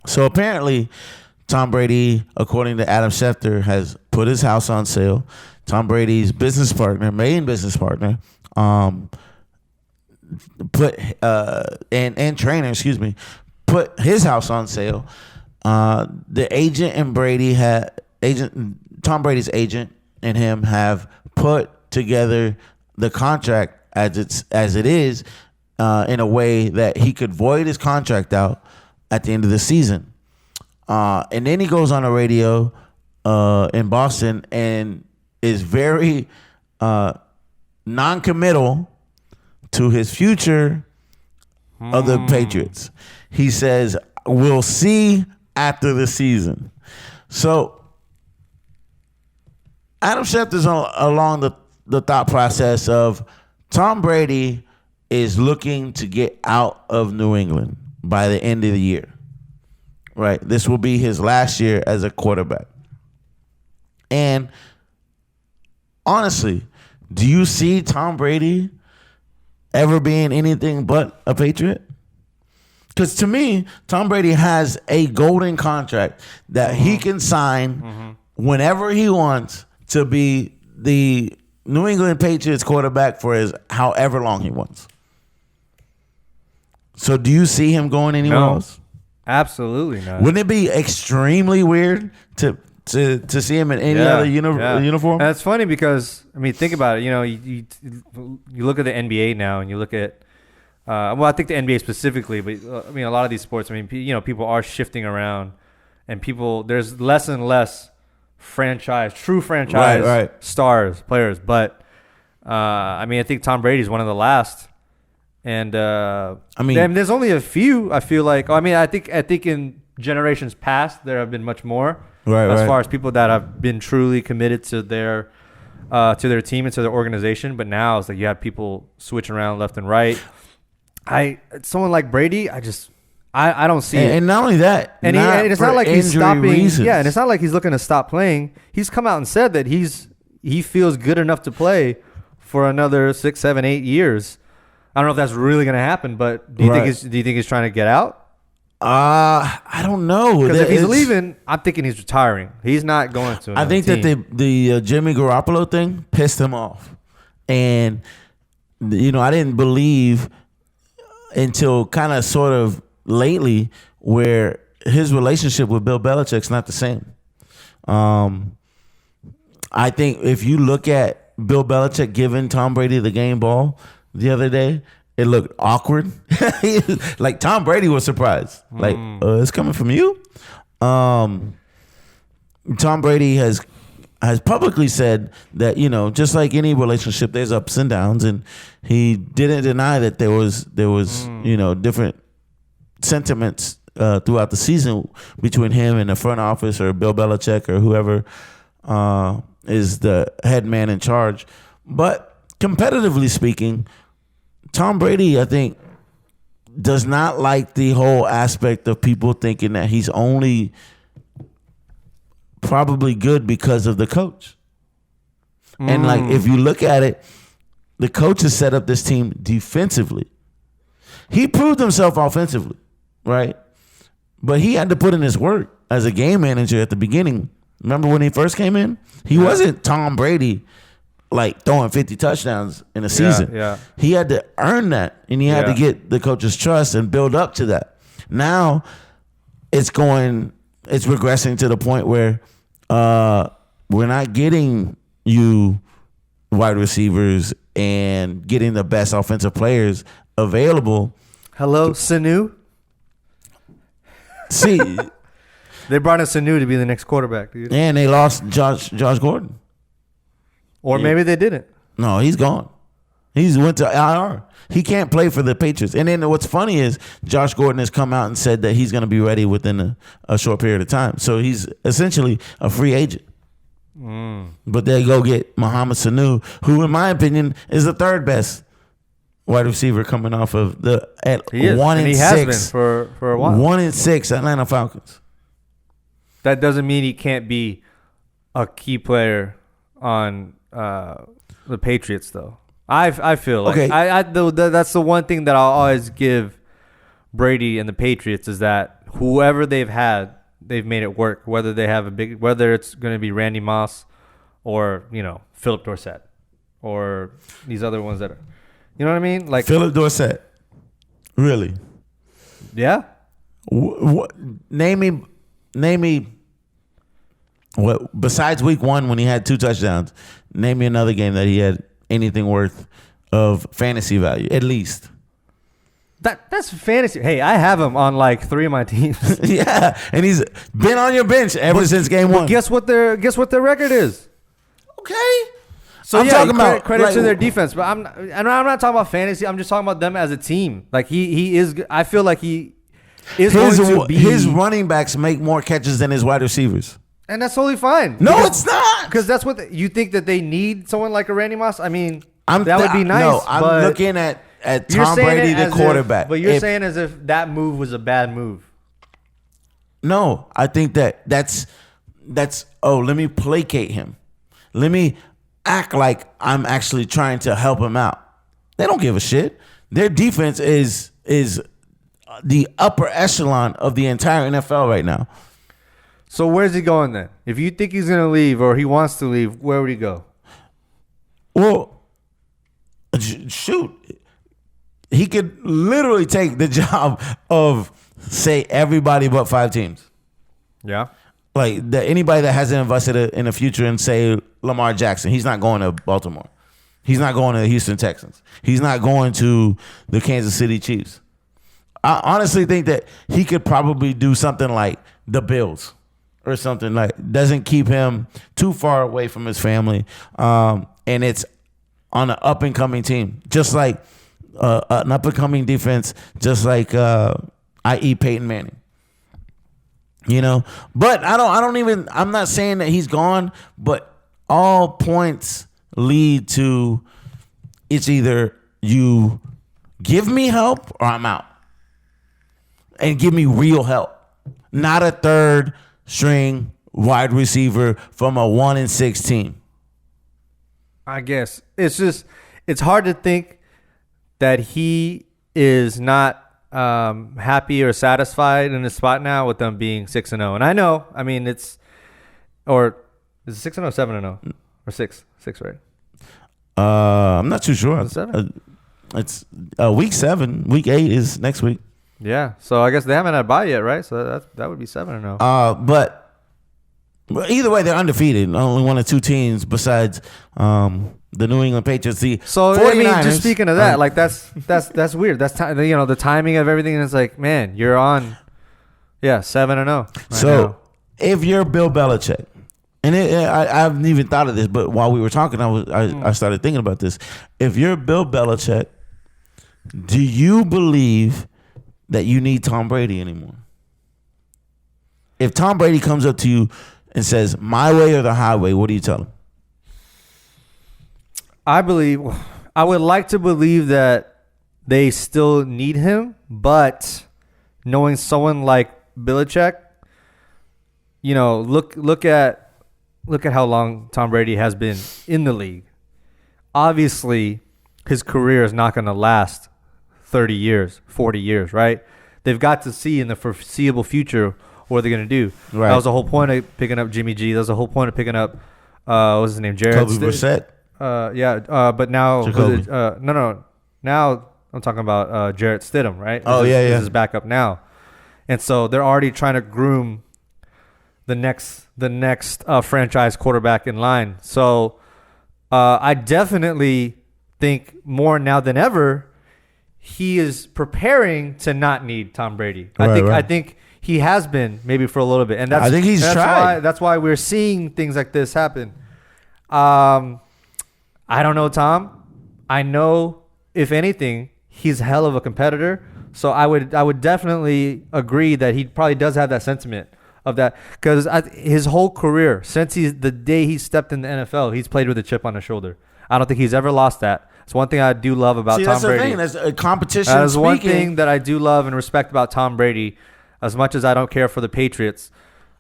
So apparently, Tom Brady, according to Adam Schefter, has put his house on sale. Tom Brady's main business partner, put and trainer, excuse me, put his house on sale. The agent and Tom Brady's agent and him have put together the contract as it is in a way that he could void his contract out at the end of the season. And then he goes on the radio in Boston and is very non-committal to his future of the Patriots. He says, we'll see after the season. So Adam Schefter's along the thought process of Tom Brady is looking to get out of New England by the end of the year. Right? This will be his last year as a quarterback. And honestly, do you see Tom Brady ever being anything but a Patriot? Because to me, Tom Brady has a golden contract that he can sign whenever he wants to be the New England Patriots quarterback for his however long he wants. So do you see him going anywhere else? Absolutely not. Wouldn't it be extremely weird to see him in any other uniform? And it's funny because, I mean, think about it. You know, you look at the NBA now and you look at, well, I think the NBA specifically, but I mean, a lot of these sports, I mean, people are shifting around and there's less and less true franchise stars, players. But, I mean, I think Tom Brady is one of the last. And I mean, there's only a few. I feel like. I mean, I think in generations past there have been much more. As far as people that have been truly committed to their team and to their organization. But now it's like you have people switching around left and right. Someone like Brady, I don't see it. And not only that, and it's not like he's stopping. Reasons. Yeah, and it's not like he's looking to stop playing. He's come out and said that he feels good enough to play for another 6, 7, 8 years. I don't know if that's really going to happen, but do you think he's trying to get out? I don't know. Because if he's leaving, I'm thinking he's retiring. He's not going to. I think that the Jimmy Garoppolo thing pissed him off, and I didn't believe until kind of sort of lately where his relationship with Bill Belichick's not the same. I think if you look at Bill Belichick giving Tom Brady the game ball the other day, it looked awkward. Like Tom Brady was surprised. Like, it's coming from you? Tom Brady has publicly said that, just like any relationship, there's ups and downs, and he didn't deny that there was different sentiments throughout the season between him and the front office or Bill Belichick or whoever is the head man in charge. But competitively speaking, Tom Brady, I think, does not like the whole aspect of people thinking that he's only probably good because of the coach. And like, if you look at it, the coach has set up this team defensively. He proved himself offensively, right? But he had to put in his work as a game manager at the beginning. Remember when he first came in? He wasn't Tom Brady like throwing 50 touchdowns in a season. Yeah. He had to earn that, and he had to get the coach's trust and build up to that. Now it's regressing to the point where we're not getting you wide receivers and getting the best offensive players available. Hello, Sanu? See, they brought in Sanu to be the next quarterback, dude. And they lost Josh Gordon. Or maybe they didn't. No, he's gone. He's went to IR. He can't play for the Patriots. And then what's funny is Josh Gordon has come out and said that he's going to be ready within a short period of time. So he's essentially a free agent. But they go get Mohamed Sanu, who, in my opinion, is the third best wide receiver coming off of the he 1-6. Has been for a while. 1-6 Atlanta Falcons. That doesn't mean he can't be a key player on the Patriots, though. I feel like that's the one thing that I'll always give Brady and the Patriots is that whoever they've had, they've made it work. Whether it's going to be Randy Moss or Philip Dorsett or these other ones that are, you know what I mean? Like Philip Dorsett, really? Yeah. Name me. What besides week 1 when he had 2 touchdowns? Name me another game that he had anything worth of fantasy value, at least. That's fantasy. Hey, I have him on like 3 of my teams. Yeah, and he's been on your bench ever since game 1. Guess what their record is? Okay. So I'm talking about credit like, to their defense, but I'm not talking about fantasy. I'm just talking about them as a team. Like he is. I feel like he is going to be. His running backs make more catches than his wide receivers. And that's totally fine. No, it's not. Because that's what you think that they need someone like a Randy Moss. I mean, that would be nice. No, I'm looking at Tom Brady, the quarterback. But you're saying as if that move was a bad move. No, I think that's. Let me placate him. Let me act like I'm actually trying to help him out. They don't give a shit. Their defense is the upper echelon of the entire NFL right now. So where's he going then? If you think he's going to leave or he wants to leave, where would he go? Well, shoot. He could literally take the job of, say, everybody but 5 teams. Yeah. Like anybody that hasn't invested in the future and say Lamar Jackson, he's not going to Baltimore. He's not going to the Houston Texans. He's not going to the Kansas City Chiefs. I honestly think that he could probably do something like the Bills. Or something like doesn't keep him too far away from his family, and it's on an up and coming team, just like an up and coming defense, just like i.e. Peyton Manning. But I'm not saying that he's gone, but all points lead to it's either you give me help or I'm out, and give me real help, not a third string wide receiver from a 1-6 team. I guess it's hard to think that he is not happy or satisfied in his spot now with them being 6-0. And I know, I mean, is it 6-0, 7-0 or 6, right? I'm not too sure. It's 7. It's week 7. Week 8 is next week. Yeah, so I guess they haven't had a bye yet, right? So that would be 7-0. But either way, they're undefeated. Only 1 or 2 teams besides the New England Patriots. So 49ers, I mean, just speaking of that, like that's weird. That's the timing of everything, and it's like, man, you're on, 7-0. Right so now. If you're Bill Belichick, and I haven't even thought of this, but while we were talking, I started thinking about this. If you're Bill Belichick, do you believe that you need Tom Brady anymore? If Tom Brady comes up to you and says, my way or the highway, what do you tell him? I would like to believe that they still need him, but knowing someone like Belichick, look at how long Tom Brady has been in the league. Obviously, his career is not going to last 30 years, 40 years, right? They've got to see in the foreseeable future what they're going to do. Right. That was the whole point of picking up Jimmy G. That was the whole point of picking up, what was his name? Jared Brissett? But now, now I'm talking about Jarrett Stidham, right? This is his backup now. And so they're already trying to groom the next franchise quarterback in line. So I definitely think more now than ever, he is preparing to not need Tom Brady. I think he has been maybe for a little bit, and I think he's tried. That's why we're seeing things like this happen. I don't know Tom. I know if anything, he's a hell of a competitor. So I would definitely agree that he probably does have that sentiment of that, because his whole career since the day he stepped in the NFL, he's played with a chip on his shoulder. I don't think he's ever lost that. It's one thing I do love about Tom Brady. That's the thing. That's a competition. That is one thing that I do love and respect about Tom Brady. As much as I don't care for the Patriots,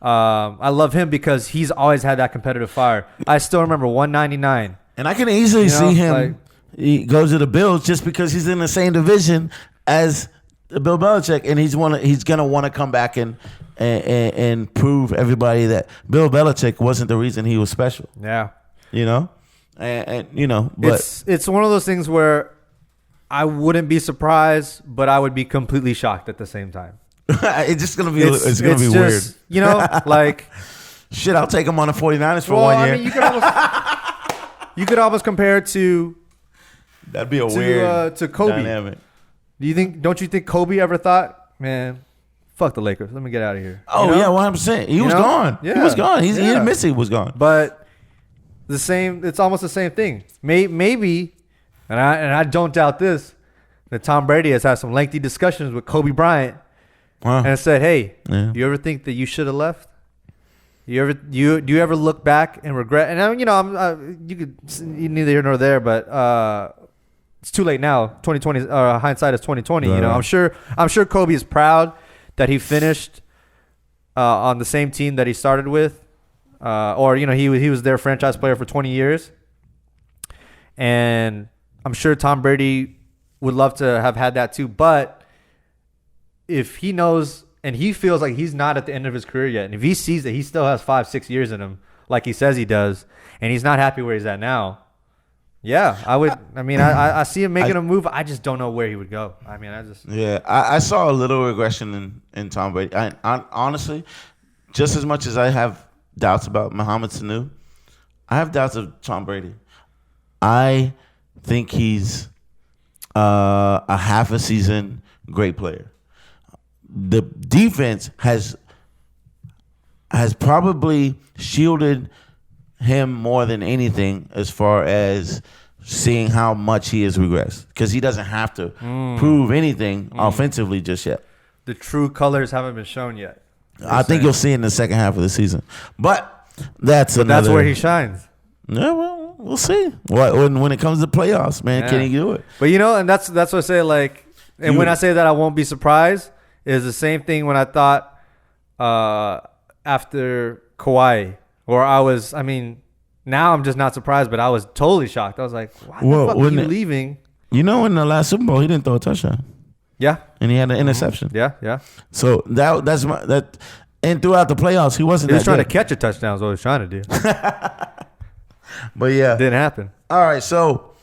I love him because he's always had that competitive fire. I still remember 199. And I can easily see him. He goes to the Bills just because he's in the same division as Bill Belichick, and he's gonna want to come back and prove everybody that Bill Belichick wasn't the reason he was special. Yeah, and but it's one of those things where I wouldn't be surprised, but I would be completely shocked at the same time. it's just gonna be it's gonna be weird. Like shit. I'll take him on the 49ers for 1 year. I mean, you could almost compare it to that'd be a weird to Kobe. dynamic. Don't you think Kobe ever thought, man, fuck the Lakers, let me get out of here? Oh yeah, 100%. He was gone. Yeah. He was gone. He didn't miss it. He was gone. But it's almost the same thing. Maybe, and I don't doubt this, that Tom Brady has had some lengthy discussions with Kobe Bryant and said, hey, do you ever think that you should have left? Do you ever look back and regret? And you neither here nor there, but it's too late now. 2020, hindsight is 2020. Right. I'm sure Kobe is proud that he finished on the same team that he started with, or he was their franchise player for 20 years, and I'm sure Tom Brady would love to have had that too. But if he knows and he feels like he's not at the end of his career yet, and if he sees that he still has 5-6 years in him, like he says he does, and he's not happy where he's at now, yeah, I would. I mean, I see him making a move. I just don't know where he would go. I mean, I saw a little regression in Tom Brady. I honestly, just as much as I have doubts about Mohamed Sanu, I have doubts of Tom Brady. I think he's a half a season great player. The defense has probably shielded him more than anything as far as seeing how much he has regressed, because he doesn't have to prove anything offensively just yet. The true colors haven't been shown yet. I think you'll see it in the second half of the season, but that's where he shines. Yeah, well, we'll see. When it comes to playoffs, man, can he do it? But and that's what I say. Like, and when I say that I won't be surprised, is the same thing when I thought after Kawhi. Or now I'm just not surprised, but I was totally shocked. I was like, why the fuck are you leaving? In the last Super Bowl, he didn't throw a touchdown. Yeah. And he had an interception. Yeah. So that's and throughout the playoffs, he wasn't. He was trying to catch a touchdown is what he was trying to do. But yeah. Didn't happen. All right, so